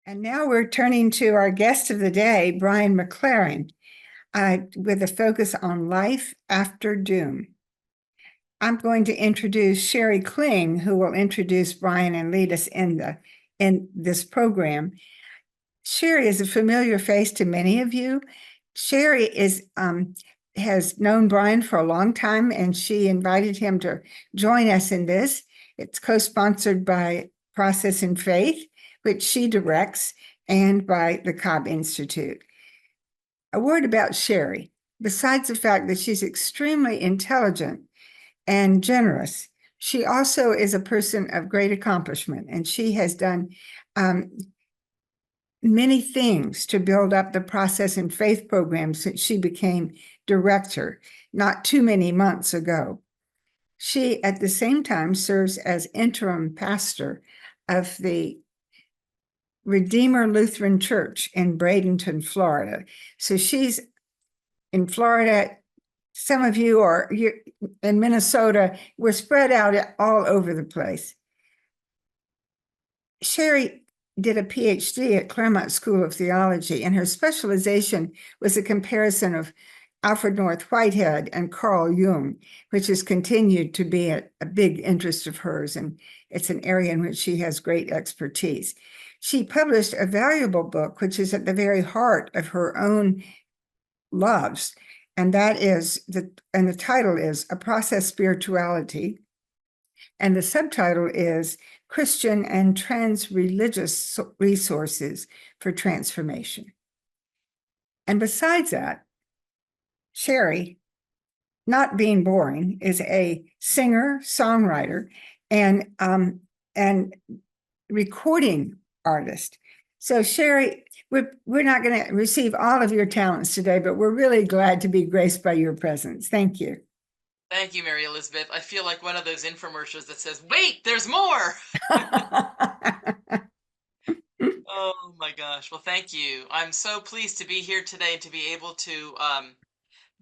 And now we're turning to our guest of the day, Brian McLaren, with a focus on life after doom. I'm going to introduce Sherry Kling, who will introduce Brian and lead us in this program. Sherry is a familiar face to many of you. Sherry has known Brian for a long time, and she invited him to join us in this. It's co-sponsored by Process and Faith, which she directs, and by the Cobb Institute. A word about Sherry. Besides the fact that she's extremely intelligent and generous, she also is a person of great accomplishment, and she has done many things to build up the Process and Faith program since she became director not too many months ago. She, at the same time, serves as interim pastor of the Redeemer Lutheran Church in Bradenton, Florida. So she's in Florida. Some of you are in Minnesota. We're spread out all over the place. Sherry did a PhD at Claremont School of Theology, and her specialization was a comparison of Alfred North Whitehead and Carl Jung, which has continued to be a big interest of hers, and it's an area in which she has great expertise. She published a valuable book, which is at the very heart of her own loves, and the title is A Process Spirituality, and the subtitle is Christian and Trans-Religious Resources for Transformation. And besides that, Sherry, not being boring, is a singer, songwriter, and recording artist. So Sherry, we're not going to receive all of your talents today, but we're really glad to be graced by your presence. Thank you. Thank you, Mary Elizabeth. I feel like one of those infomercials that says, wait, there's more. Oh my gosh. Well, thank you. I'm so pleased to be here today and to be able to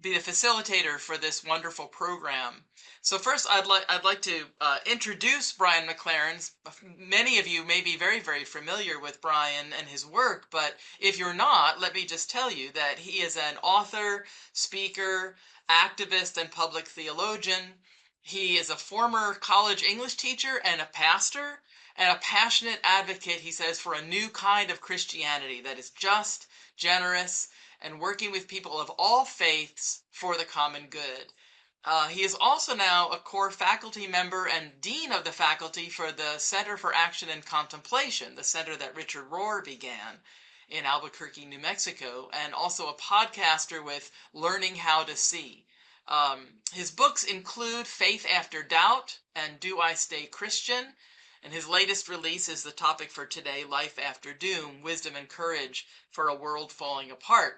be the facilitator for this wonderful program. So first, I'd like to introduce Brian McLaren. Many of you may be very, very familiar with Brian and his work, but if you're not, let me just tell you that he is an author, speaker, activist, and public theologian. He is a former college English teacher and a pastor, and a passionate advocate, he says, for a new kind of Christianity that is just, generous, and working with people of all faiths for the common good. He is also now a core faculty member and dean of the faculty for the Center for Action and Contemplation, the center that Richard Rohr began in Albuquerque, New Mexico, and also a podcaster with Learning How to See. His books include Faith After Doubt and Do I Stay Christian? And his latest release is the topic for today, Life After Doom, Wisdom and Courage for a World Falling Apart.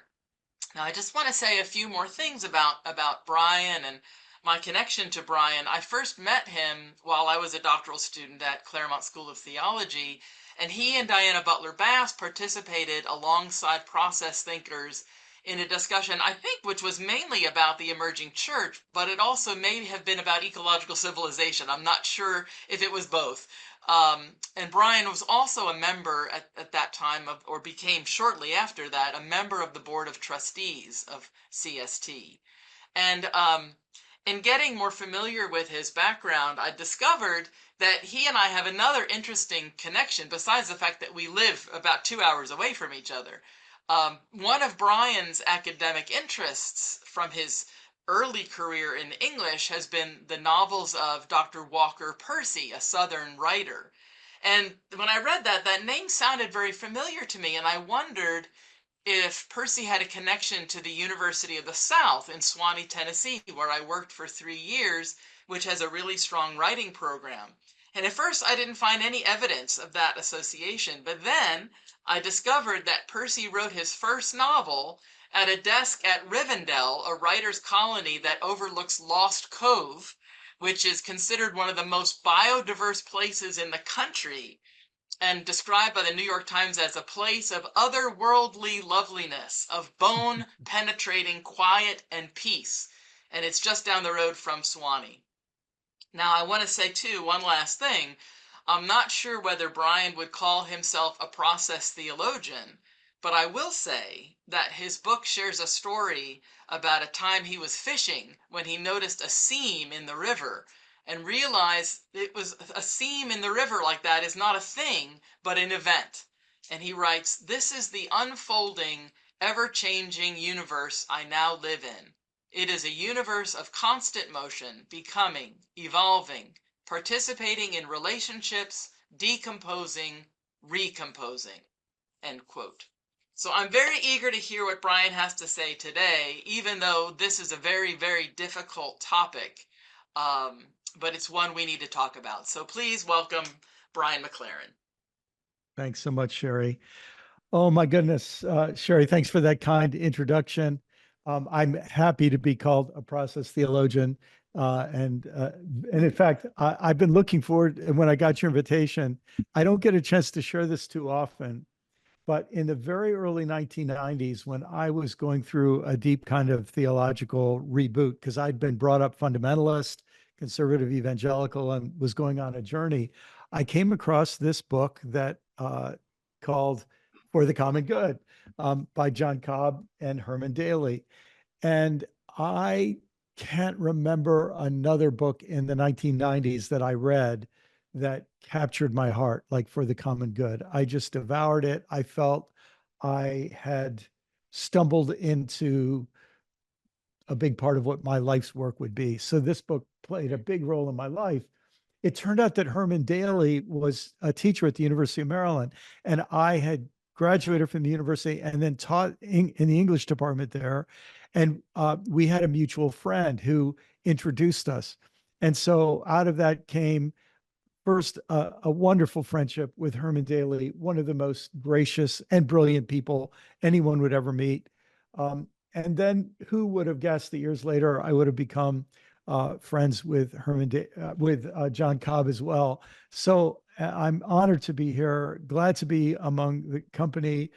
Now, I just want to say a few more things about Brian and my connection to Brian. I first met him while I was a doctoral student at Claremont School of Theology, and he and Diana Butler Bass participated alongside process thinkers in a discussion, I think, which was mainly about the emerging church, but it also may have been about ecological civilization. I'm not sure if it was both. And Brian was also a member at that time of, or became shortly after that, a member of the board of trustees of CST. And in getting more familiar with his background, I discovered that he and I have another interesting connection besides the fact that we live about 2 hours away from each other. One of Brian's academic interests from his early career in English has been the novels of Dr. Walker Percy, a Southern writer. And when I read that, that name sounded very familiar to me, and I wondered if Percy had a connection to the University of the South in Swanee, Tennessee, where I worked for 3 years, which has a really strong writing program. And at first, I didn't find any evidence of that association, but then I discovered that Percy wrote his first novel at a desk at Rivendell, a writer's colony that overlooks Lost Cove, which is considered one of the most biodiverse places in the country and described by the New York Times as a place of otherworldly loveliness, of bone penetrating quiet and peace. And it's just down the road from Swanee. Now, I want to say, too, one last thing. I'm not sure whether Brian would call himself a process theologian, but I will say that his book shares a story about a time he was fishing when he noticed a seam in the river and realized it was a seam in the river like that is not a thing, but an event. And he writes, "This is the unfolding, ever changing universe I now live in. It is a universe of constant motion, becoming, evolving, participating in relationships, decomposing, recomposing." End quote. So I'm very eager to hear what Brian has to say today, even though this is a very, very difficult topic, but it's one we need to talk about. So please welcome Brian McLaren. Thanks so much, Sherry. Oh my goodness, Sherry, thanks for that kind introduction. I'm happy to be called a process theologian, and in fact, I've been looking forward. And when I got your invitation, I don't get a chance to share this too often. But in the very early 1990s, when I was going through a deep kind of theological reboot, because I'd been brought up fundamentalist, conservative evangelical, and was going on a journey, I came across this book that called For the Common Good by John Cobb and Herman Daly. And I can't remember another book in the 1990s that I read that captured my heart, like For the Common Good. I just devoured it. I felt I had stumbled into a big part of what my life's work would be. So this book played a big role in my life. It turned out that Herman Daly was a teacher at the University of Maryland, and I had graduated from the university and then taught in the English department there. And we had a mutual friend who introduced us. And so out of that came first a wonderful friendship with Herman Daly, one of the most gracious and brilliant people anyone would ever meet. And then who would have guessed that years later I would have become friends with John Cobb as well. So I'm honored to be here, glad to be among the company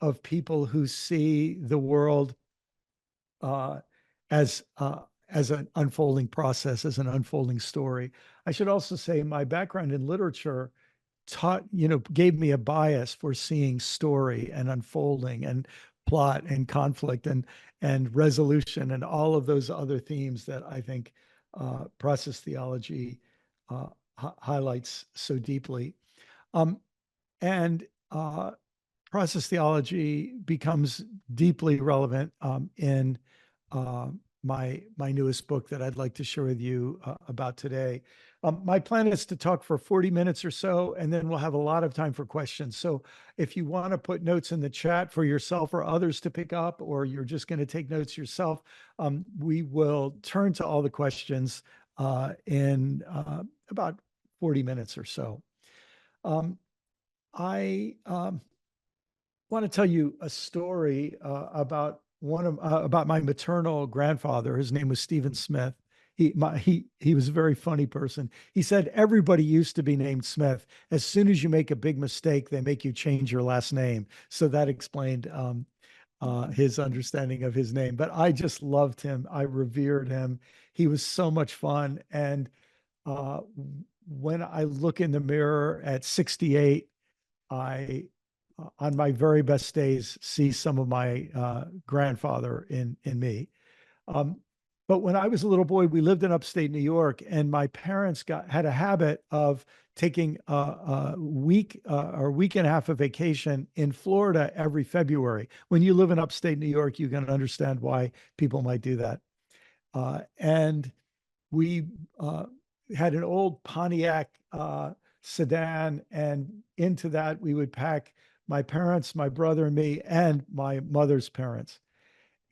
of people who see the world uh, as as an unfolding process, as an unfolding story. I should also say my background in literature gave me a bias for seeing story and unfolding and plot and conflict and resolution and all of those other themes that I think process theology highlights so deeply. Um, and process theology becomes deeply relevant in uh, my newest book that I'd like to share with you about today. My plan is to talk for 40 minutes or so, and then we'll have a lot of time for questions. So if you want to put notes in the chat for yourself or others to pick up, or you're just going to take notes yourself, we will turn to all the questions in about 40 minutes or so. I want to tell you a story about my maternal grandfather. His name was Stephen Smith. He was a very funny person. He said everybody used to be named Smith. As soon as you make a big mistake, they make you change your last name. So that explained his understanding of his name. But I just loved him. I revered him. He was so much fun. And uh, when I look in the mirror at 68, I, on my very best days, see some of my grandfather in me. Um, but when I was a little boy, we lived in upstate New York, and my parents had a habit of taking a week or week and a half of vacation in Florida every February. When you live in upstate New York, you can understand why people might do that. And we had an old Pontiac sedan, and into that we would pack my parents, my brother, and me, and my mother's parents.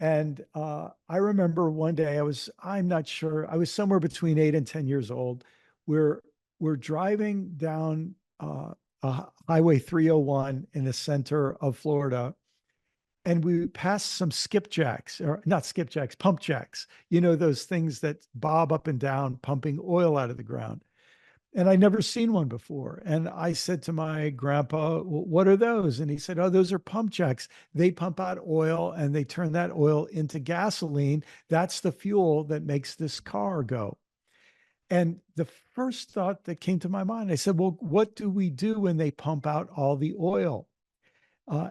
And I remember one day I'm not sure, I was somewhere between 8 and 10 years old. We're we're driving down Highway 301 in the center of Florida, and we passed some skipjacks, or not skipjacks, pump jacks, those things that bob up and down, pumping oil out of the ground. And I never seen one before. And I said to my grandpa, "What are those?" And he said, "Oh, those are pump jacks. They pump out oil and they turn that oil into gasoline. That's the fuel that makes this car go." And the first thought that came to my mind, I said, well, what do we do when they pump out all the oil?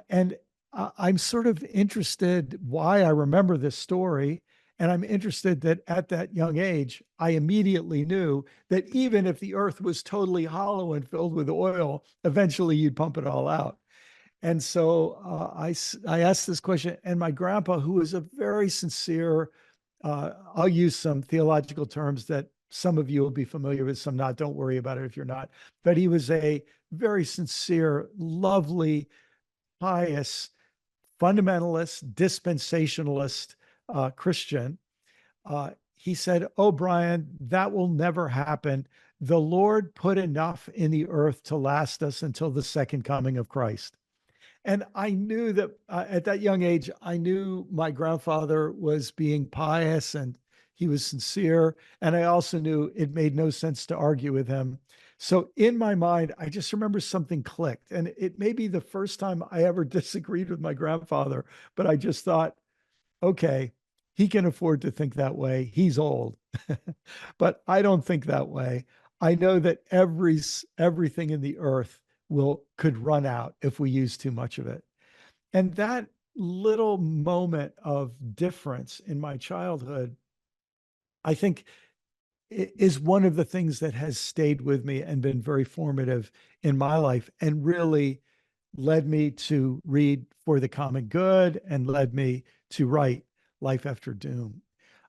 And I'm sort of interested why I remember this story. And I'm interested that at that young age, I immediately knew that even if the earth was totally hollow and filled with oil, eventually you'd pump it all out. And so I asked this question, and my grandpa, who was a very sincere, I'll use some theological terms that some of you will be familiar with, some not. Don't worry about it if you're not. But he was a very sincere, lovely, pious, fundamentalist, dispensationalist Christian. He said, "Oh, Brian, that will never happen. The Lord put enough in the earth to last us until the second coming of Christ." And I knew that at that young age, I knew my grandfather was being pious and he was sincere. And I also knew it made no sense to argue with him. So in my mind, I just remember something clicked. And it may be the first time I ever disagreed with my grandfather, but I just thought, okay, he can afford to think that way. He's old. But I don't think that way. I know that everything in the earth will could run out if we use too much of it. And that little moment of difference in my childhood, I think is one of the things that has stayed with me and been very formative in my life and really led me to read For the Common Good and led me to write Life After Doom.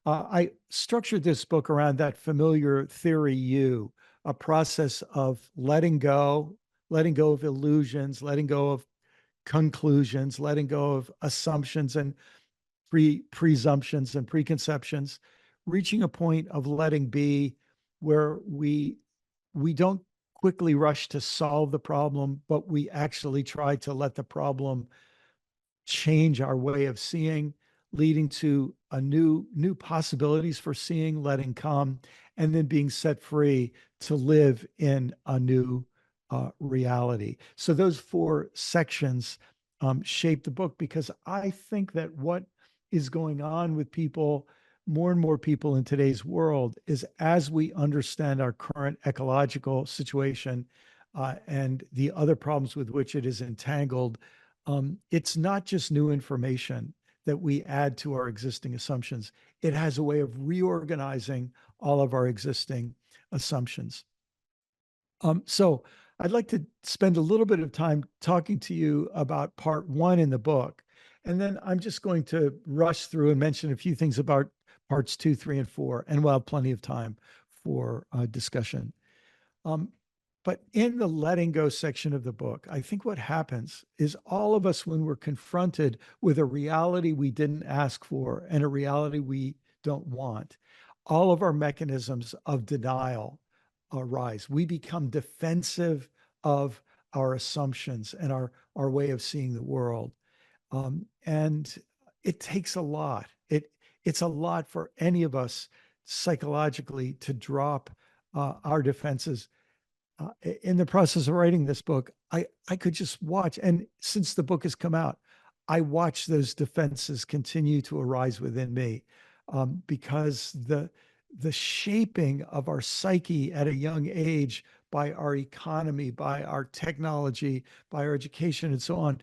I structured this book around that familiar theory, a process of letting go of illusions, letting go of conclusions, letting go of assumptions and presumptions and preconceptions, reaching a point of letting be where we don't quickly rush to solve the problem, but we actually try to let the problem change our way of seeing, leading to a new possibilities for seeing, letting come, and then being set free to live in a new reality. So those four sections shape the book because I think that what is going on with people, more and more people in today's world, is as we understand our current ecological situation and the other problems with which it is entangled, it's not just new information that we add to our existing assumptions. It has a way of reorganizing all of our existing assumptions. So I'd like to spend a little bit of time talking to you about part one in the book. And then I'm just going to rush through and mention a few things about parts 2, 3, and 4, and we'll have plenty of time for discussion. Um, but in the letting go section of the book, I think what happens is all of us, when we're confronted with a reality we didn't ask for and a reality we don't want, all of our mechanisms of denial arise. We become defensive of our assumptions and our way of seeing the world. And it takes a lot. It's a lot for any of us psychologically to drop our defenses. In the process of writing this book, I could just watch, and since the book has come out, I watch those defenses continue to arise within me because the shaping of our psyche at a young age by our economy, by our technology, by our education, and so on,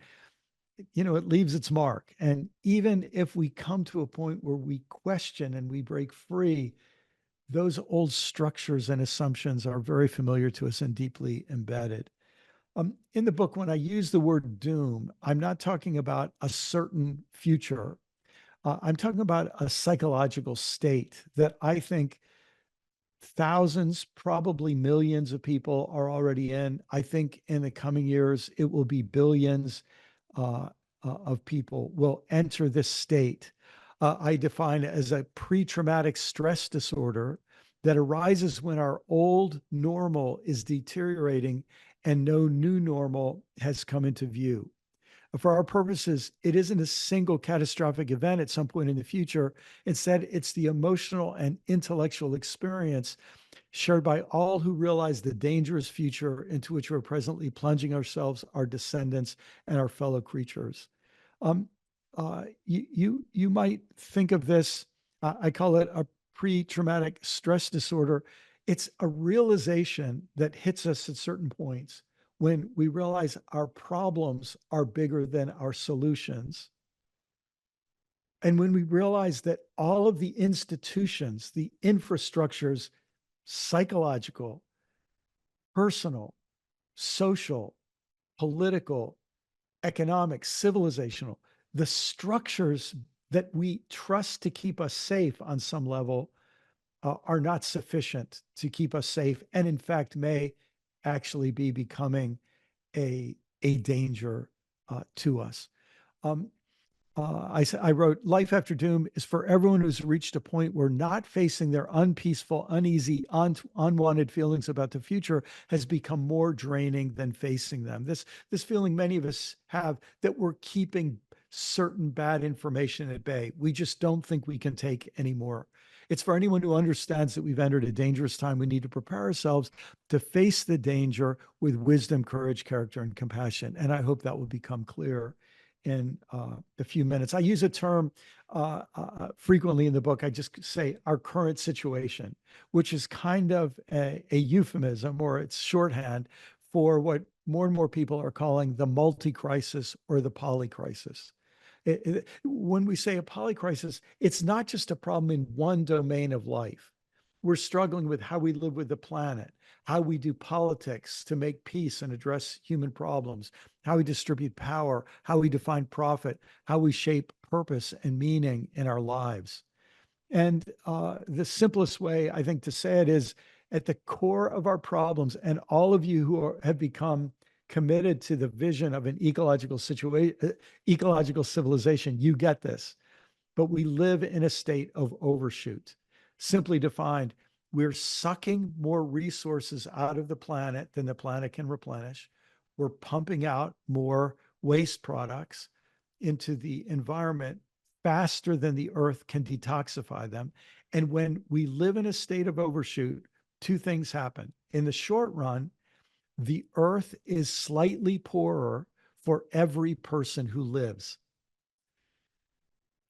it leaves its mark. And even if we come to a point where we question and we break free, those old structures and assumptions are very familiar to us and deeply embedded. In the book, when I use the word doom, I'm not talking about a certain future. I'm talking about a psychological state that I think thousands, probably millions of people are already in. I think in the coming years, it will be billions of people will enter this state. I define it as a pre-traumatic stress disorder that arises when our old normal is deteriorating and no new normal has come into view. For our purposes, it isn't a single catastrophic event at some point in the future. Instead, it's the emotional and intellectual experience shared by all who realize the dangerous future into which we're presently plunging ourselves, our descendants, and our fellow creatures. Um, you might think of this. I call it a pre-traumatic stress disorder. It's a realization that hits us at certain points when we realize our problems are bigger than our solutions. And when we realize that all of the institutions, the infrastructures, psychological, personal, social, political, economic, civilizational, the structures that we trust to keep us safe on some level are not sufficient to keep us safe, and in fact may actually be becoming a danger to us. Um, I wrote, life after doom is for everyone who's reached a point where not facing their unpeaceful, uneasy, unwanted feelings about the future has become more draining than facing them. This feeling many of us have, that we're keeping certain bad information at bay. We just don't think we can take anymore. It's for anyone who understands that we've entered a dangerous time. We need to prepare ourselves to face the danger with wisdom, courage, character, and compassion. And I hope that will become clear in a few minutes. I use a term frequently in the book. I just say our current situation, which is kind of a euphemism, or it's shorthand for what more and more people are calling the multi-crisis or the polycrisis. When we say a polycrisis, it's not just a problem in one domain of life. We're struggling with how we live with the planet, how we do politics to make peace and address human problems, how we distribute power, how we define profit, how we shape purpose and meaning in our lives. And the simplest way, I think, to say it is at the core of our problems, and all of you who have become committed to the vision of an ecological situation, ecological civilization, you get this. But we live in a state of overshoot. Simply defined, we're sucking more resources out of the planet than the planet can replenish. We're pumping out more waste products into the environment faster than the earth can detoxify them. And when we live in a state of overshoot, two things happen. In the short run, the earth is slightly poorer for every person who lives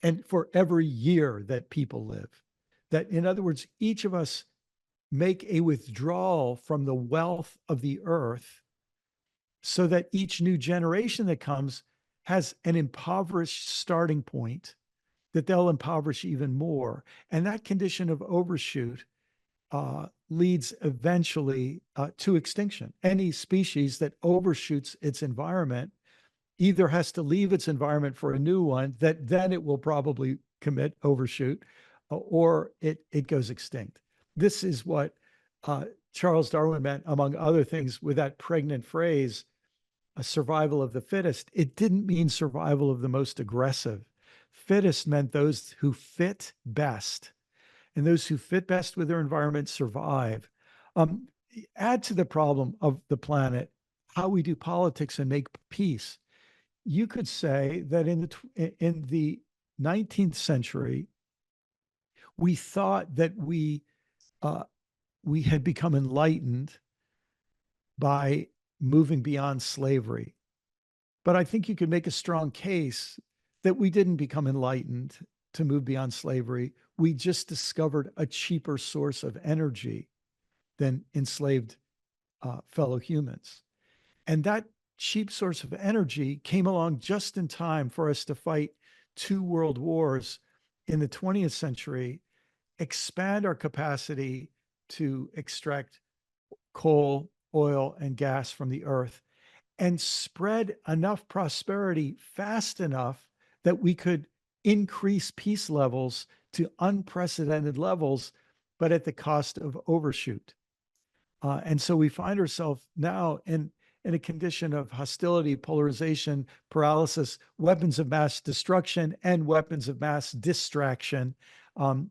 and for every year that people live. That, in other words, each of us make a withdrawal from the wealth of the earth so that each new generation that comes has an impoverished starting point that they'll impoverish even more. And that condition of overshoot leads eventually to extinction. Any species that overshoots its environment either has to leave its environment for a new one that then it will probably commit overshoot, or it goes extinct. This is what Charles Darwin meant, among other things, with that pregnant phrase, a survival of the fittest. It didn't mean survival of the most aggressive. Fittest meant those who fit best, and those who fit best with their environment survive. Um, Add to the problem of the planet how we do politics and make peace. You could say that in the 19th century, we thought that we had become enlightened by moving beyond slavery. But I think you could make a strong case that we didn't become enlightened to move beyond slavery. We just discovered a cheaper source of energy than enslaved fellow humans. And that cheap source of energy came along just in time for us to fight two world wars in the 20th century, expand our capacity to extract coal, oil, and gas from the earth, and spread enough prosperity fast enough that we could increase peace levels to unprecedented levels, but at the cost of overshoot. And so we find ourselves now in a condition of hostility, polarization, paralysis, weapons of mass destruction, and weapons of mass distraction, and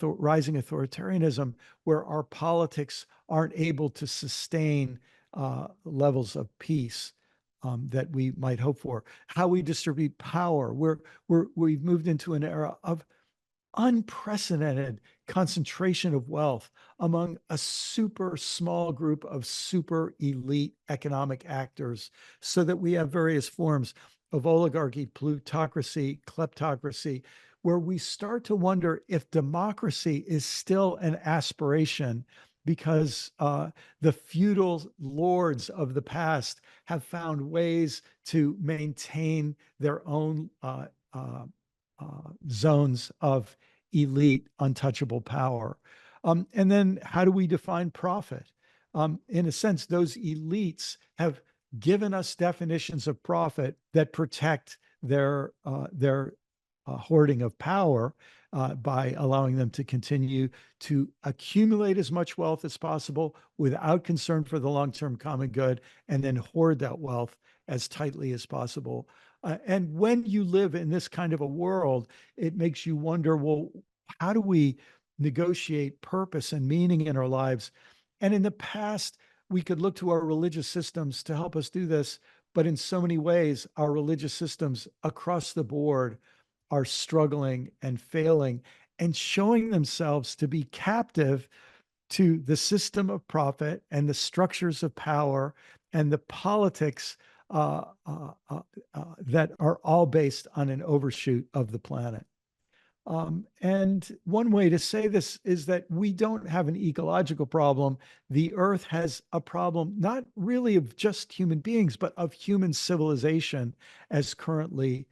rising authoritarianism, where our politics aren't able to sustain levels of peace that we might hope for. How we distribute power, we've moved into an era of unprecedented concentration of wealth among a super small group of super elite economic actors, so that we have various forms of oligarchy, plutocracy, kleptocracy, where we start to wonder if democracy is still an aspiration because the feudal lords of the past have found ways to maintain their own zones of elite, untouchable power. And then how do we define profit? In a sense, those elites have given us definitions of profit that protect their hoarding of power by allowing them to continue to accumulate as much wealth as possible without concern for the long-term common good, and then hoard that wealth as tightly as possible. And when you live in this kind of a world, it makes you wonder, well, how do we negotiate purpose and meaning in our lives? And in the past, we could look to our religious systems to help us do this. But in so many ways, our religious systems across the board are struggling and failing and showing themselves to be captive to the system of profit and the structures of power and the politics that are all based on an overshoot of the planet. And one way to say this is that we don't have an ecological problem. The Earth has a problem, not really of just human beings, but of human civilization as currently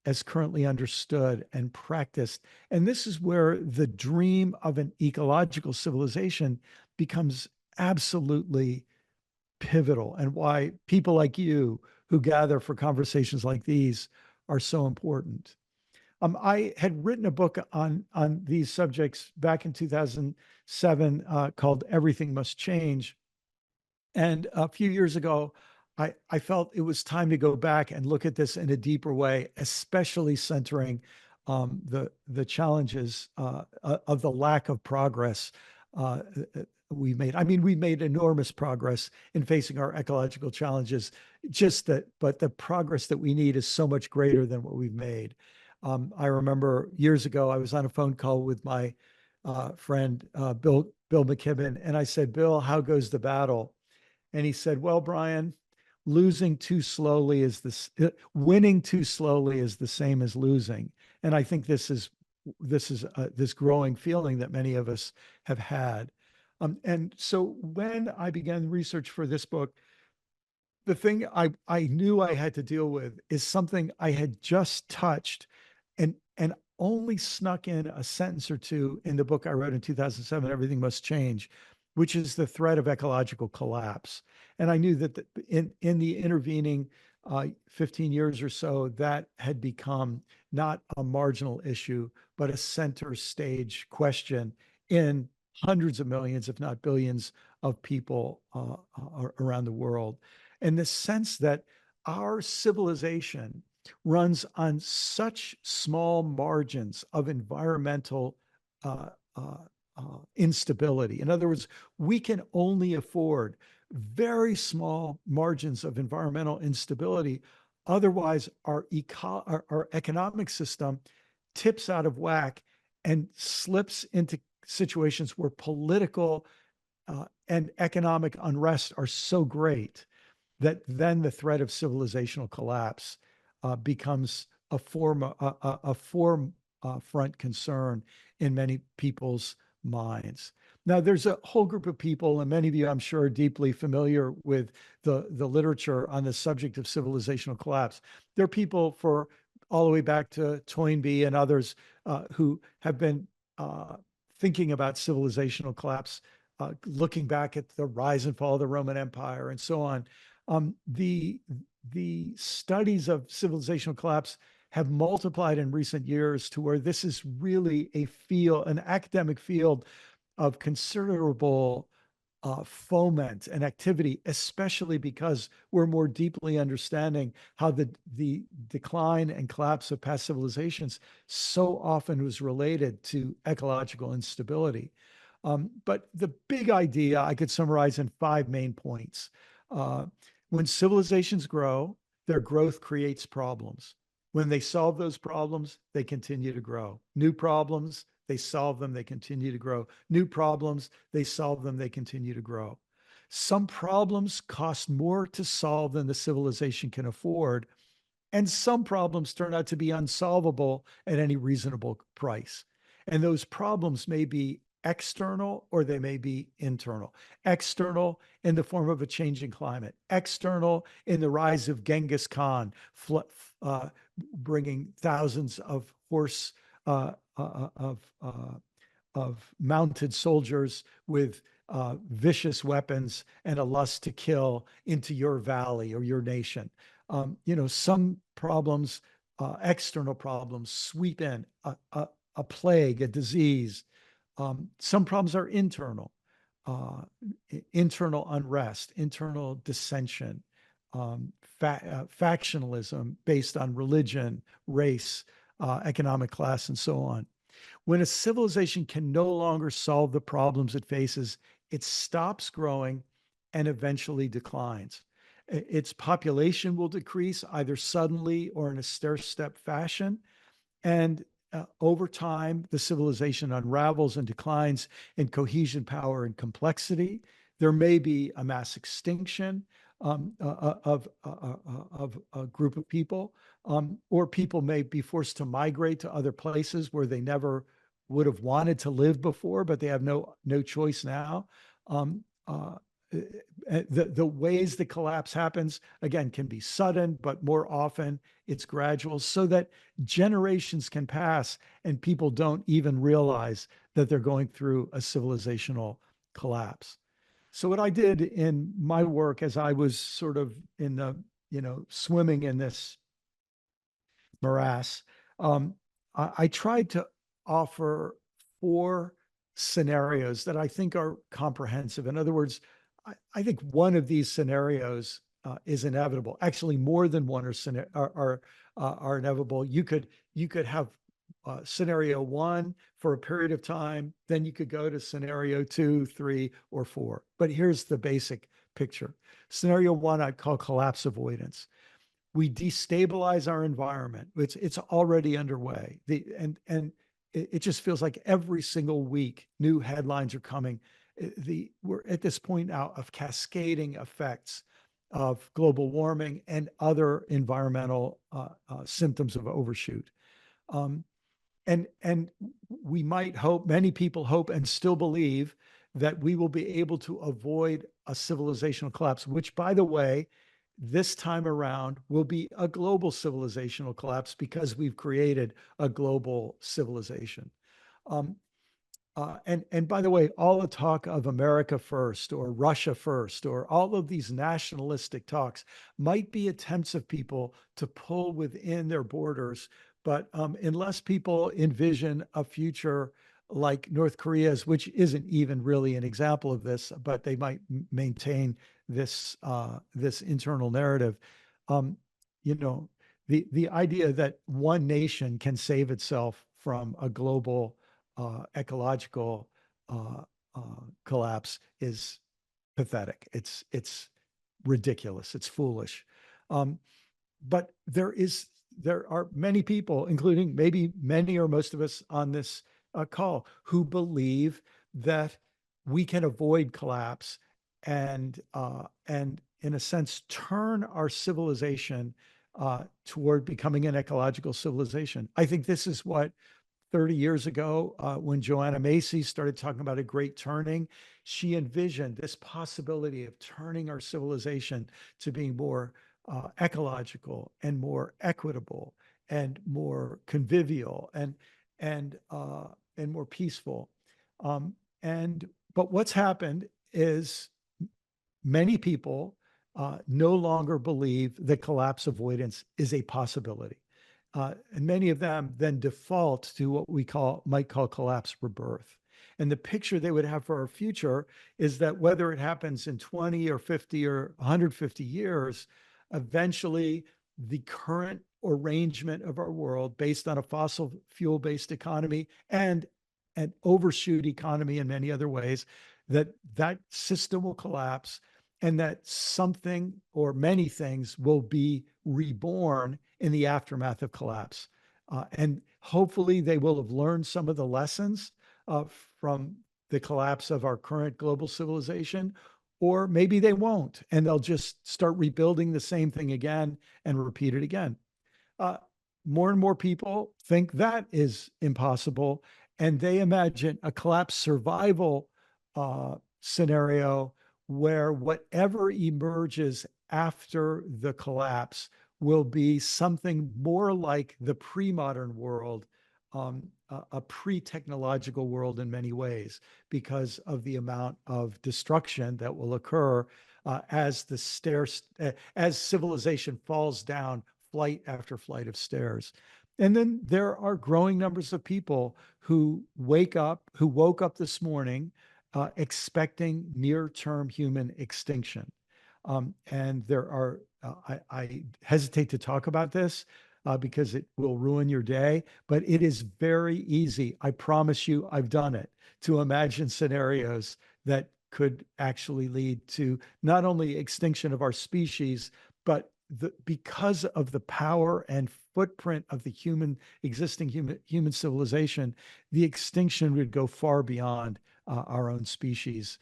understood and practiced. And this is where the dream of an ecological civilization becomes absolutely pivotal, and why people like you who gather for conversations like these are so important. I had written a book on these subjects back in 2007 called Everything Must Change. And a few years ago, I felt it was time to go back and look at this in a deeper way, especially centering the challenges of the lack of progress we made. I mean, we made enormous progress in facing our ecological challenges, but the progress that we need is so much greater than what we've made. I remember years ago, I was on a phone call with my friend, Bill McKibben, and I said, Bill, how goes the battle? And he said, well, Brian, winning too slowly is the same as losing. And I think this is this growing feeling that many of us have had. And so when I began research for this book, the thing I knew I had to deal with is something I had just touched and only snuck in a sentence or two in the book I wrote in 2007, Everything Must Change, which is the threat of ecological collapse. And I knew that in the intervening 15 years or so, that had become not a marginal issue, but a center stage question in hundreds of millions, if not billions, of people around the world. And the sense that our civilization runs on such small margins of environmental instability. In other words, we can only afford very small margins of environmental instability. Otherwise, our economic system tips out of whack and slips into situations where political and economic unrest are so great that then the threat of civilizational collapse becomes a forefront concern in many people's minds. Now, there's a whole group of people, and many of you, I'm sure, are deeply familiar with the literature on the subject of civilizational collapse. There are people for all the way back to Toynbee and others who have been thinking about civilizational collapse, looking back at the rise and fall of the Roman Empire and so on. The studies of civilizational collapse have multiplied in recent years to where this is really an academic field of considerable foment and activity, especially because we're more deeply understanding how the decline and collapse of past civilizations so often was related to ecological instability. But the big idea I could summarize in 5 main points. When civilizations grow, their growth creates problems. When they solve those problems, they continue to grow. New problems, they solve them, they continue to grow. New problems, they solve them, they continue to grow. Some problems cost more to solve than the civilization can afford, and some problems turn out to be unsolvable at any reasonable price. And those problems may be external or they may be internal. External in the form of a changing climate, external in the rise of Genghis Khan, bringing thousands of horse uh, uh, of uh, of mounted soldiers with vicious weapons and a lust to kill into your valley or your nation. Some problems, external problems, sweep in a plague, a disease. Some problems are internal, uh, internal unrest, internal dissension, factionalism based on religion, race, economic class, and so on. When a civilization can no longer solve the problems it faces, it stops growing and eventually declines. Its population will decrease either suddenly or in a stair-step fashion. And over time, the civilization unravels and declines in cohesion, power, and complexity. There may be a mass extinction of a group of people, or people may be forced to migrate to other places where they never would have wanted to live before, but they have no choice now. Um, uh, the ways the collapse happens, again, can be sudden, but more often it's gradual, so that generations can pass and people don't even realize that they're going through a civilizational collapse. So what I did in my work as I was sort of in the, swimming in this morass, I tried to offer four scenarios that I think are comprehensive. In other words, I think one of these scenarios is inevitable. Actually, more than one are inevitable. You could have scenario one for a period of time, then you could go to scenario two, three, or four. But here's the basic picture. Scenario one, I'd call collapse avoidance. We destabilize our environment. It's already underway. And it just feels like every single week new headlines are coming. We're at this point now of cascading effects of global warming and other environmental symptoms of overshoot. Um, and we might hope, many people hope and still believe, that we will be able to avoid a civilizational collapse, which, by the way, this time around will be a global civilizational collapse because we've created a global civilization. Um, and by the way, all the talk of America first or Russia first or all of these nationalistic talks might be attempts of people to pull within their borders. But unless people envision a future like North Korea's, which isn't even really an example of this, but they might maintain this internal narrative. Um, you know, the idea that one nation can save itself from a global ecological uh, collapse is pathetic. It's ridiculous. It's foolish. Um, but there are many people, including maybe many or most of us on this call, who believe that we can avoid collapse and in a sense turn our civilization toward becoming an ecological civilization. I think this is what 30 years ago, when Joanna Macy started talking about a great turning, she envisioned this possibility of turning our civilization to being more ecological and more equitable and more convivial and more peaceful. Um, and but what's happened is many people no longer believe that collapse avoidance is a possibility. And many of them then default to what we might call collapse rebirth. And the picture they would have for our future is that whether it happens in 20 or 50 or 150 years, eventually the current arrangement of our world based on a fossil fuel based economy and an overshoot economy in many other ways, that system will collapse and that something or many things will be reborn in the aftermath of collapse. And hopefully they will have learned some of the lessons from the collapse of our current global civilization, or maybe they won't, and they'll just start rebuilding the same thing again and repeat it again. Uh, More and more people think that is impossible. And they imagine a collapse survival scenario where whatever emerges after the collapse will be something more like the pre-modern world, a pre-technological world in many ways, because of the amount of destruction that will occur as the stairs, as civilization falls down flight after flight of stairs. And then there are growing numbers of people who woke up this morning expecting near-term human extinction. And there are, I hesitate to talk about this because it will ruin your day, but it is very easy. I promise you, I've done it, to imagine scenarios that could actually lead to not only extinction of our species, but because of the power and footprint of the existing human civilization, the extinction would go far beyond our own species,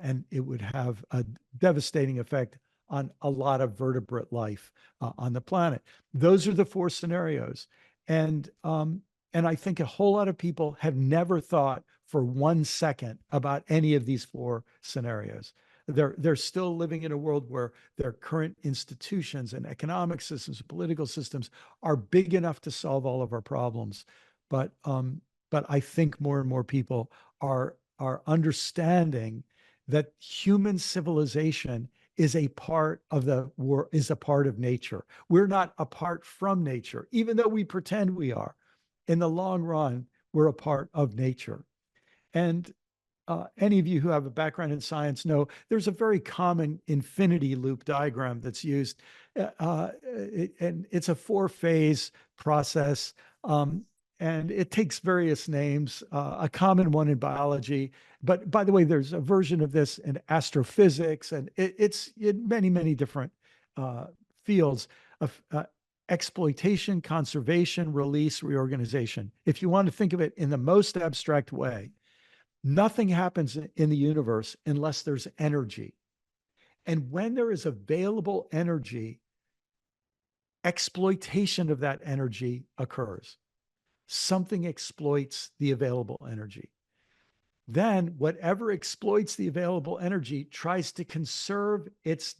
and it would have a devastating effect on a lot of vertebrate life on the planet. Those are the four scenarios, and I think a whole lot of people have never thought for 1 second about any of these four scenarios. They're still living in a world where their current institutions and economic systems, political systems are big enough to solve all of our problems. But I think more and more people are understanding that human civilization is a part of nature. We're not apart from nature, even though we pretend we are. In the long run, we're a part of nature. And any of you who have a background in science know there's a very common infinity loop diagram that's used. And it's a 4-phase process. And it takes various names, a common one in biology. But by the way, there's a version of this in astrophysics, and it's in many, many different fields of exploitation, conservation, release, reorganization. If you want to think of it in the most abstract way, nothing happens in the universe unless there's energy. And when there is available energy, exploitation of that energy occurs. Something exploits the available energy. Then whatever exploits the available energy tries to conserve its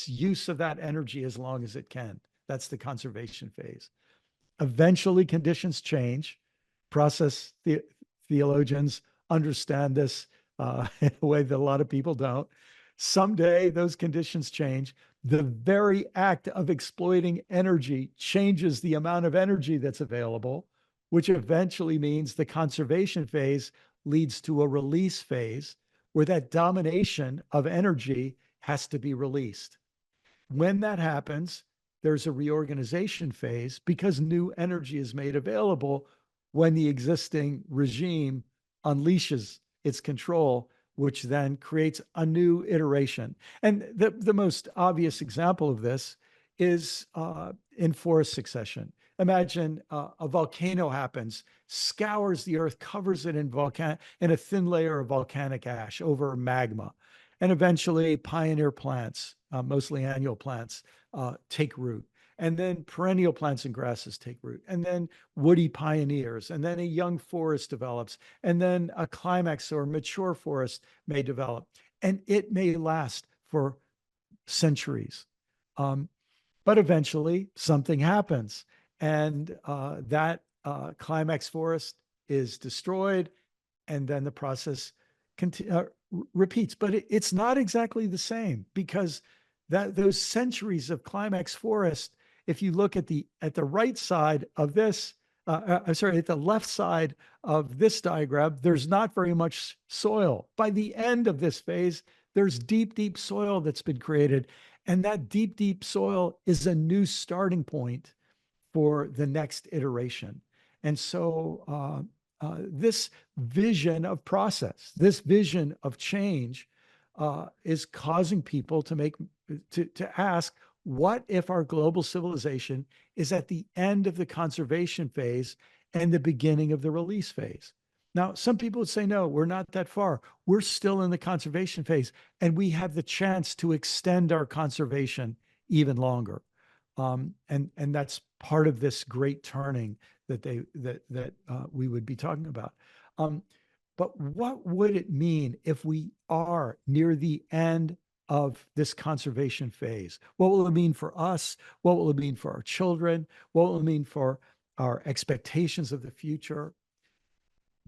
use of that energy as long as it can. That's the conservation phase. Eventually conditions change. Process theologians understand this in a way that a lot of people don't. Someday those conditions change. The very act of exploiting energy changes the amount of energy that's available, which eventually means the conservation phase leads to a release phase where that domination of energy has to be released. When that happens, there's a reorganization phase because new energy is made available when the existing regime unleashes its control, which then creates a new iteration. And the most obvious example of this is in forest succession. Imagine a volcano happens, scours the earth, covers it in a thin layer of volcanic ash over magma. And eventually pioneer plants, mostly annual plants, take root. And then perennial plants and grasses take root. And then woody pioneers. And then a young forest develops. And then a climax or mature forest may develop. And it may last for centuries. But eventually something happens. And that climax forest is destroyed. And then the process repeats. But it's not exactly the same, because those centuries of climax forest, if you look at the right side of this, at the left side of this diagram, there's not very much soil. By the end of this phase, there's deep, deep soil that's been created. And that deep, deep soil is a new starting point for the next iteration. And so this vision of process, this vision of change is causing people to ask, what if our global civilization is at the end of the conservation phase and the beginning of the release phase? Now, some people would say, no, we're not that far. We're still in the conservation phase, and we have the chance to extend our conservation even longer. And that's part of this great turning that we would be talking about. Um, but what would it mean if we are near the end of this conservation phase? What will it mean for us? What will it mean for our children? What will it mean for our expectations of the future?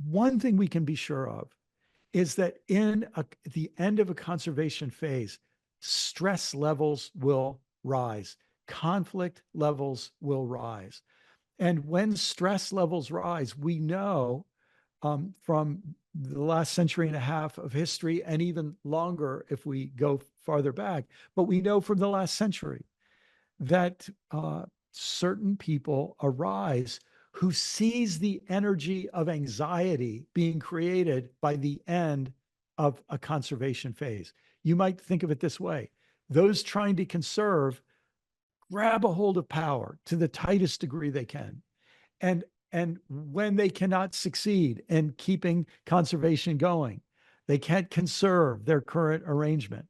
One thing we can be sure of is that the end of a conservation phase, stress levels will rise, conflict levels will rise. And when stress levels rise, we know from the last century and a half of history, and even longer if we go farther back, but we know from the last century that certain people arise who sees the energy of anxiety being created by the end of a conservation phase. You might think of it this way: those trying to conserve grab a hold of power to the tightest degree they can. And when they cannot succeed in keeping conservation going, they can't conserve their current arrangement.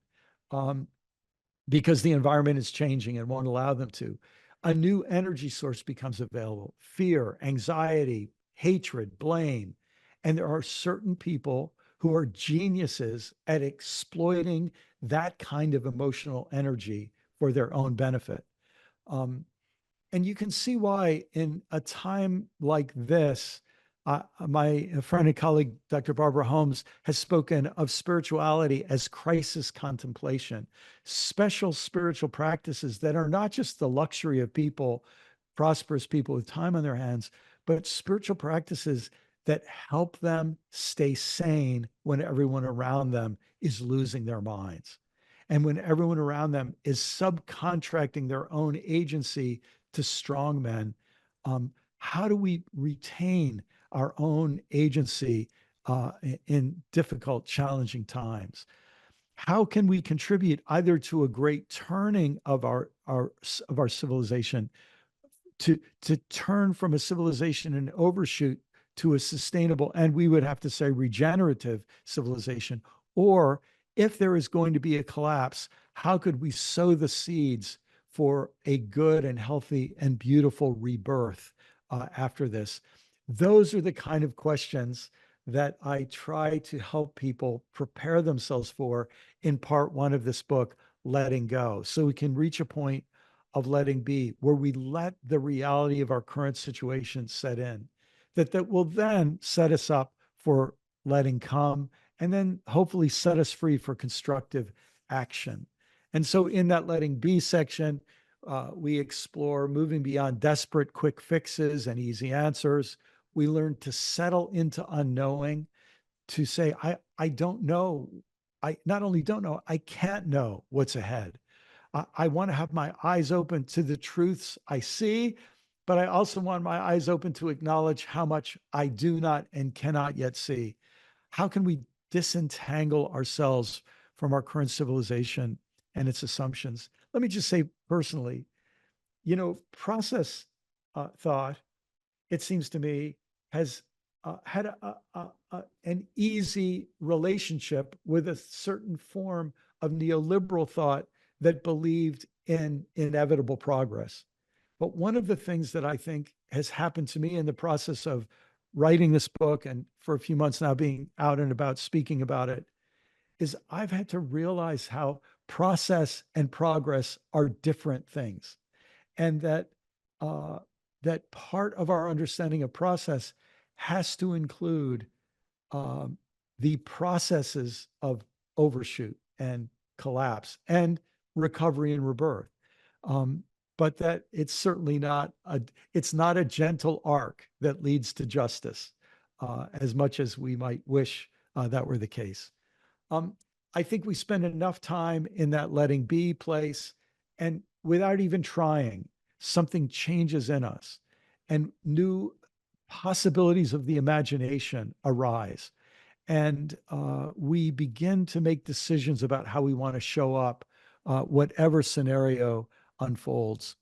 Because the environment is changing and won't allow them to. A new energy source becomes available: fear, anxiety, hatred, blame. And there are certain people who are geniuses at exploiting that kind of emotional energy for their own benefit. Um, and you can see why, in a time like this, my friend and colleague, Dr. Barbara Holmes, has spoken of spirituality as crisis contemplation, special spiritual practices that are not just the luxury of people, prosperous people with time on their hands, but spiritual practices that help them stay sane when everyone around them is losing their minds. And when everyone around them is subcontracting their own agency to strong men, how do we retain our own agency in difficult, challenging times? How can we contribute either to a great turning of our civilization, to turn from a civilization and overshoot to a sustainable, and we would have to say regenerative civilization? Or if there is going to be a collapse, how could we sow the seeds for a good and healthy and beautiful rebirth after this? Those are the kind of questions that I try to help people prepare themselves for in part one of this book, Letting Go, so we can reach a point of letting be where we let the reality of our current situation set in, that will then set us up for letting come, and then hopefully set us free for constructive action. And so in that letting be section, we explore moving beyond desperate quick fixes and easy answers. We learn to settle into unknowing, to say, I don't know. I not only don't know, I can't know what's ahead. I want to have my eyes open to the truths I see, but I also want my eyes open to acknowledge how much I do not and cannot yet see. How can we disentangle ourselves from our current civilization and its assumptions? Let me just say personally, process thought, it seems to me, has had an easy relationship with a certain form of neoliberal thought that believed in inevitable progress. But one of the things that I think has happened to me in the process of writing this book, and for a few months now being out and about speaking about it, is I've had to realize how process and progress are different things. And that part of our understanding of process has to include the processes of overshoot and collapse and recovery and rebirth. But that it's certainly it's not a gentle arc that leads to justice, as much as we might wish that were the case. I think we spend enough time in that letting be place, and without even trying, something changes in us and new possibilities of the imagination arise. And we begin to make decisions about how we want to show up, whatever scenario unfolds.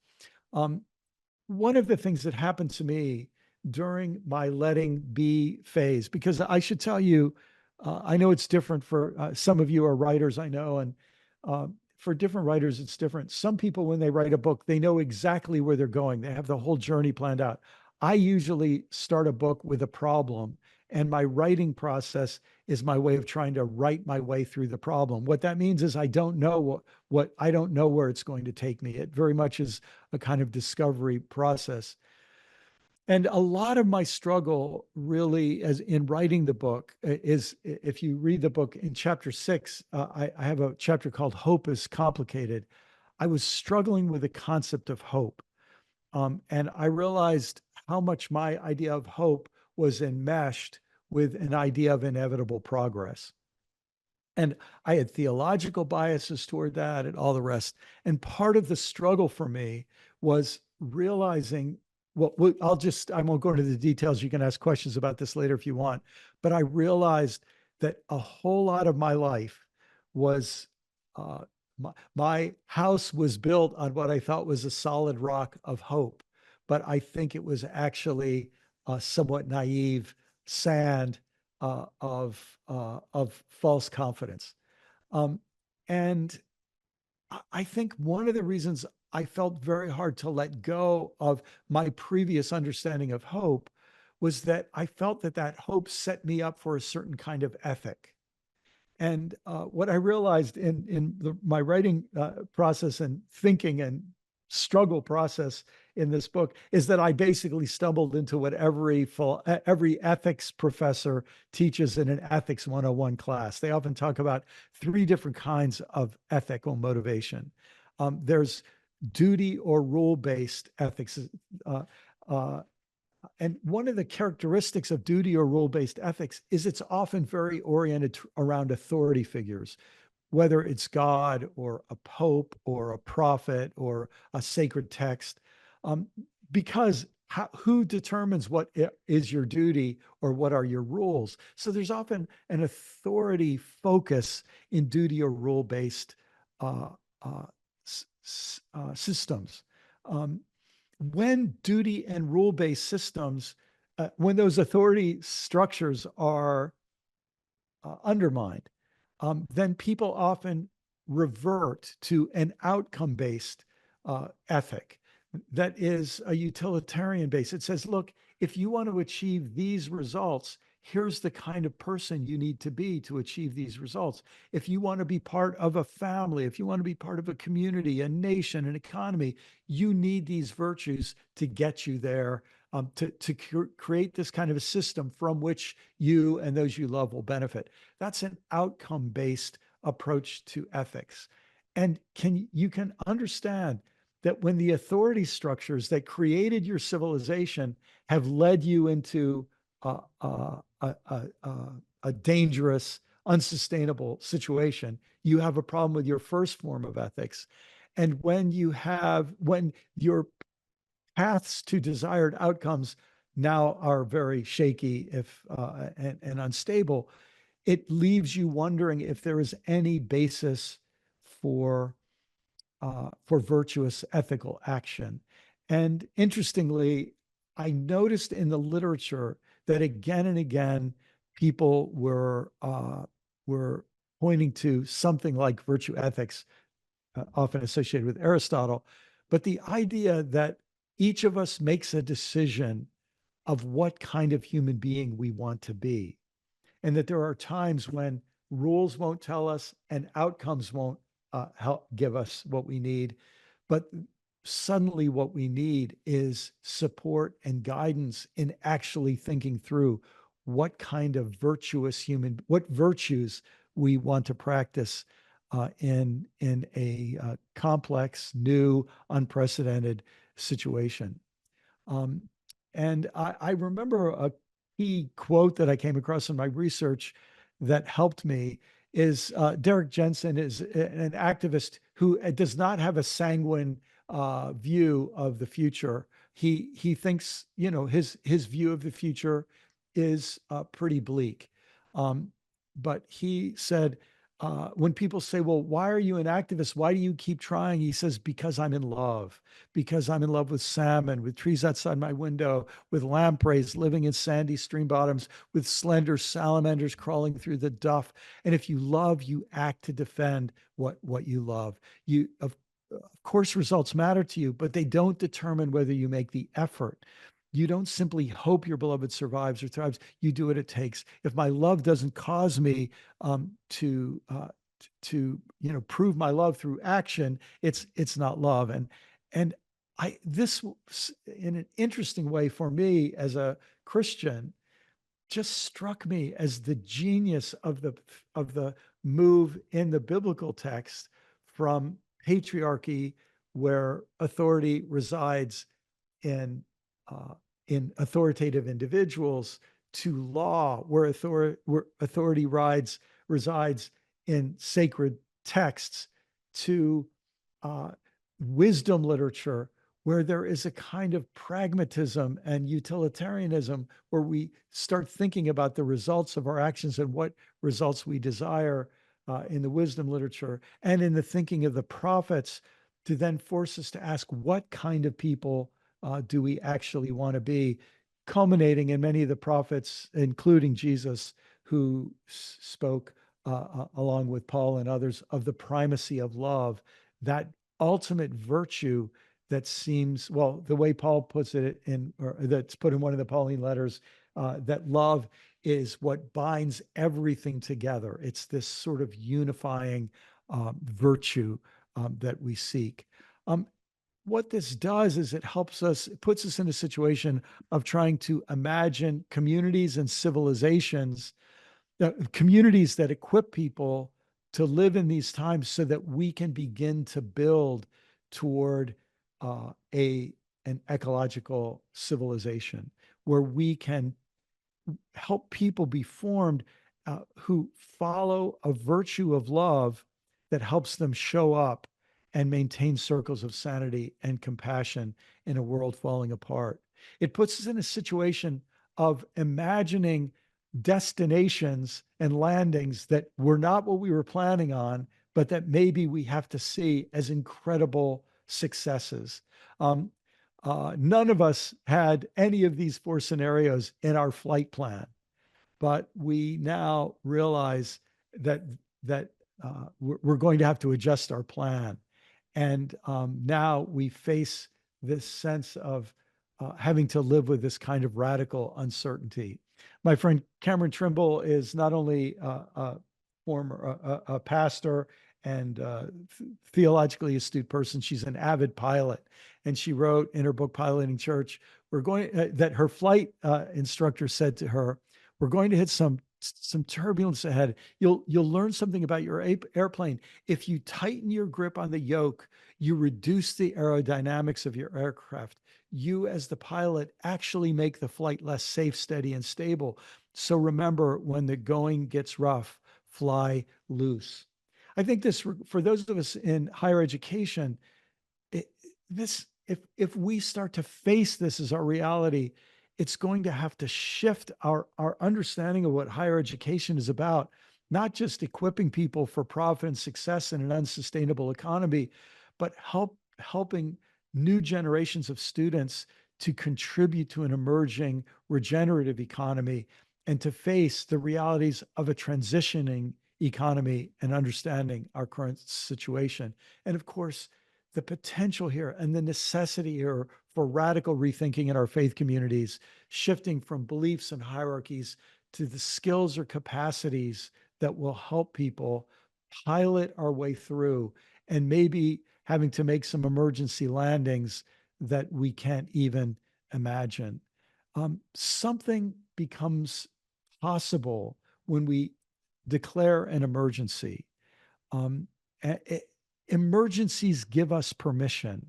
One of the things that happened to me during my letting be phase, because I should tell you, I know it's different for some of you are writers, I know, and for different writers, it's different. Some people, when they write a book, they know exactly where they're going. They have the whole journey planned out. I usually start a book with a problem, And my writing process is my way of trying to write my way through the problem. What that means is I don't know what I don't know where it's going to take me. It very much is a kind of discovery process. And a lot of my struggle really as in writing the book is, if you read the book in chapter 6, I have a chapter called Hope is Complicated. I was struggling with the concept of hope. And I realized how much my idea of hope was enmeshed with an idea of inevitable progress. And I had theological biases toward that and all the rest. And part of the struggle for me was realizing, well, I won't go into the details. You can ask questions about this later if you want. But I realized that a whole lot of my life was, my house was built on what I thought was a solid rock of hope. But I think it was actually somewhat naive sand of false confidence. Um, and I think one of the reasons I felt very hard to let go of my previous understanding of hope was that I felt that that hope set me up for a certain kind of ethic. And what I realized in my writing process and thinking and struggle process in this book is that I basically stumbled into what every ethics professor teaches in an ethics 101 class. They often talk about three different kinds of ethical motivation. There's duty or rule-based ethics. Uh, uh, and one of the characteristics of duty or rule-based ethics is it's often very oriented around authority figures, whether it's God or a pope or a prophet or a sacred text, because who determines what is your duty or what are your rules? So there's often an authority focus in duty or rule-based uh, uh, systems. When duty and rule-based systems, when those authority structures are undermined, then people often revert to an outcome-based ethic that is a utilitarian base. It says, look, if you want to achieve these results, here's the kind of person you need to be to achieve these results. If you want to be part of a family, if you want to be part of a community, a nation, an economy, you need these virtues to get you there, to create this kind of a system from which you and those you love will benefit. That's an outcome-based approach to ethics. And you can understand that when the authority structures that created your civilization have led you into a dangerous, unsustainable situation, you have a problem with your first form of ethics. And when your paths to desired outcomes now are very shaky and unstable, it leaves you wondering if there is any basis for virtuous ethical action. And interestingly, I noticed in the literature that again and again, people were pointing to something like virtue ethics, often associated with Aristotle, but the idea that each of us makes a decision of what kind of human being we want to be, and that there are times when rules won't tell us and outcomes won't help give us what we need. But suddenly, what we need is support and guidance in actually thinking through what kind of what virtues we want to practice in a complex, new, unprecedented situation. Um, and I remember a key quote that I came across in my research that helped me is Derek Jensen is an activist who does not have a sanguine view of the future. He thinks, his view of the future is pretty bleak. But he said, when people say, well, why are you an activist? Why do you keep trying? He says, because I'm in love, because I'm in love with salmon, with trees outside my window, with lampreys living in sandy stream bottoms, with slender salamanders crawling through the duff. And if you love, you act to defend what you love. Of course, results matter to you, but they don't determine whether you make the effort. You don't simply hope your beloved survives or thrives. You do what it takes. If my love doesn't cause me to prove my love through action, it's not love. And I this in an interesting way for me as a Christian just struck me as the genius of the move in the biblical text from patriarchy, where authority resides in uh, in authoritative individuals, to law, where authority resides in sacred texts, to uh, wisdom literature, where there is a kind of pragmatism and utilitarianism, where we start thinking about the results of our actions and what results we desire in the wisdom literature, and in the thinking of the prophets, to then force us to ask, what kind of people do we actually want to be, culminating in many of the prophets, including Jesus, who spoke, along with Paul and others, of the primacy of love, that ultimate virtue that seems, well, the way Paul puts it in, or that's put in one of the Pauline letters, that love is what binds everything together. It's this sort of unifying virtue that we seek. What this does is it puts us in a situation of trying to imagine communities and civilizations, communities that equip people to live in these times, so that we can begin to build toward a an ecological civilization, where we can help people be formed who follow a virtue of love that helps them show up and maintain circles of sanity and compassion in a world falling apart. It puts us in a situation of imagining destinations and landings that were not what we were planning on, but that maybe we have to see as incredible successes. Um, None of us had any of these four scenarios in our flight plan, but we now realize that we're going to have to adjust our plan. And now we face this sense of having to live with this kind of radical uncertainty. My friend Cameron Trimble is not only a former a pastor and theologically astute person, she's an avid pilot. And she wrote in her book, Piloting Church, that her flight instructor said to her, "We're going to hit some turbulence ahead. You'll learn something about your airplane. If you tighten your grip on the yoke, you reduce the aerodynamics of your aircraft. You, as the pilot, actually make the flight less safe, steady, and stable. So remember, when the going gets rough, fly loose." I think this, for those of us in higher education, this if we start to face this as our reality, it's going to have to shift our understanding of what higher education is about, not just equipping people for profit and success in an unsustainable economy, but helping new generations of students to contribute to an emerging regenerative economy, and to face the realities of a transitioning economy, and understanding our current situation. And of course, the potential here and the necessity here for radical rethinking in our faith communities, shifting from beliefs and hierarchies to the skills or capacities that will help people pilot our way through, and maybe having to make some emergency landings that we can't even imagine. Something becomes possible when we declare an emergency. Um, Emergencies give us permission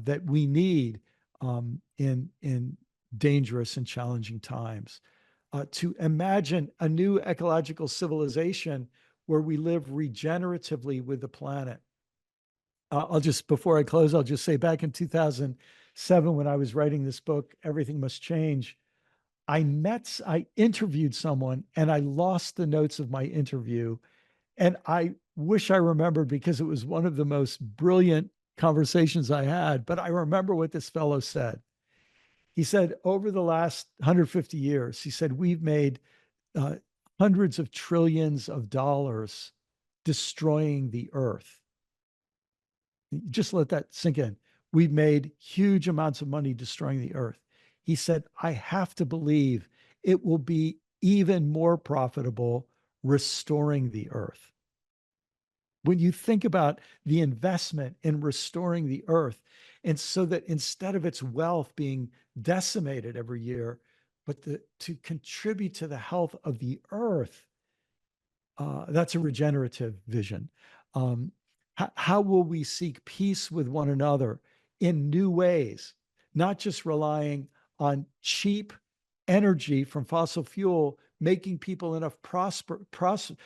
that we need in dangerous and challenging times, to imagine a new ecological civilization where we live regeneratively with the planet. Before I close, I'll just say, back in 2007, when I was writing this book, Everything Must Change, I interviewed someone, and I lost the notes of my interview. And I wish I remembered, because it was one of the most brilliant conversations I had. But I remember what this fellow said. He said, over the last 150 years, he said, we've made uh, hundreds of trillions of dollars destroying the earth. Just let that sink in. We've made huge amounts of money destroying the earth. he said, I have to believe it will be even more profitable restoring the earth. When you think about the investment in restoring the earth, and so that instead of its wealth being decimated every year, but to contribute to the health of the earth, that's a regenerative vision. How will we seek peace with one another in new ways, not just relying on cheap energy from fossil fuel, making people enough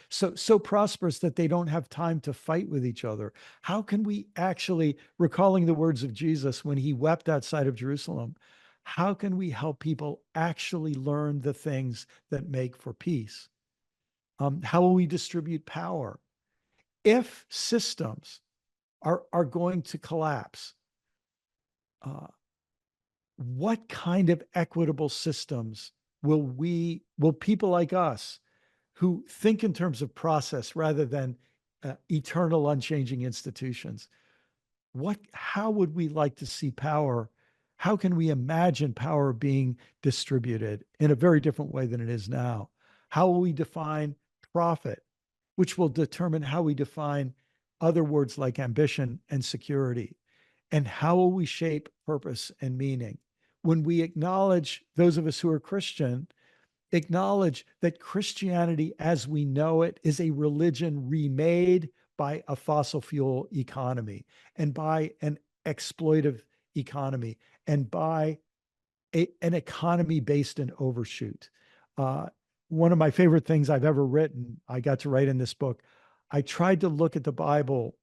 so prosperous that they don't have time to fight with each other? How can we actually, recalling the words of Jesus when he wept outside of Jerusalem, how can we help people actually learn the things that make for peace? How will we distribute power? If systems are going to collapse, uh, what kind of equitable systems will people like us who think in terms of process rather than eternal unchanging institutions, how would we like to see power? How can we imagine power being distributed in a very different way than it is now? How will we define profit, which will determine how we define other words like ambition and security? And how will we shape purpose and meaning? When we acknowledge, those of us who are Christian, acknowledge that Christianity as we know it is a religion remade by a fossil fuel economy and by an exploitive economy and by an economy based in overshoot. One of my favorite things I've ever written, I got to write in this book. I tried to look at the Bible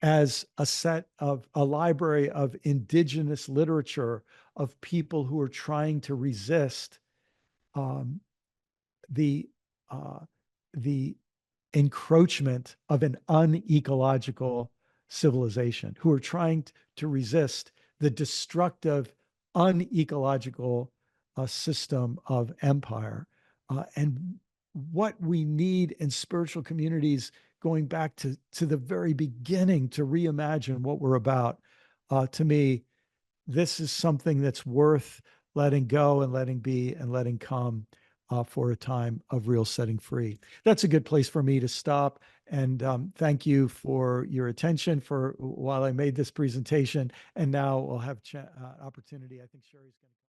as a library of indigenous literature of people who are trying to resist um, the uh, the encroachment of an unecological civilization, who are trying to resist the destructive, unecological system of empire. And what we in spiritual communities, going back to the very beginning, to reimagine what we're about. To me, this is something that's worth letting go and letting be and letting come for a time of real setting free. That's a good place for me to stop. And thank you for your attention for while I made this presentation. And now we'll have opportunity. I think Sherry's going to.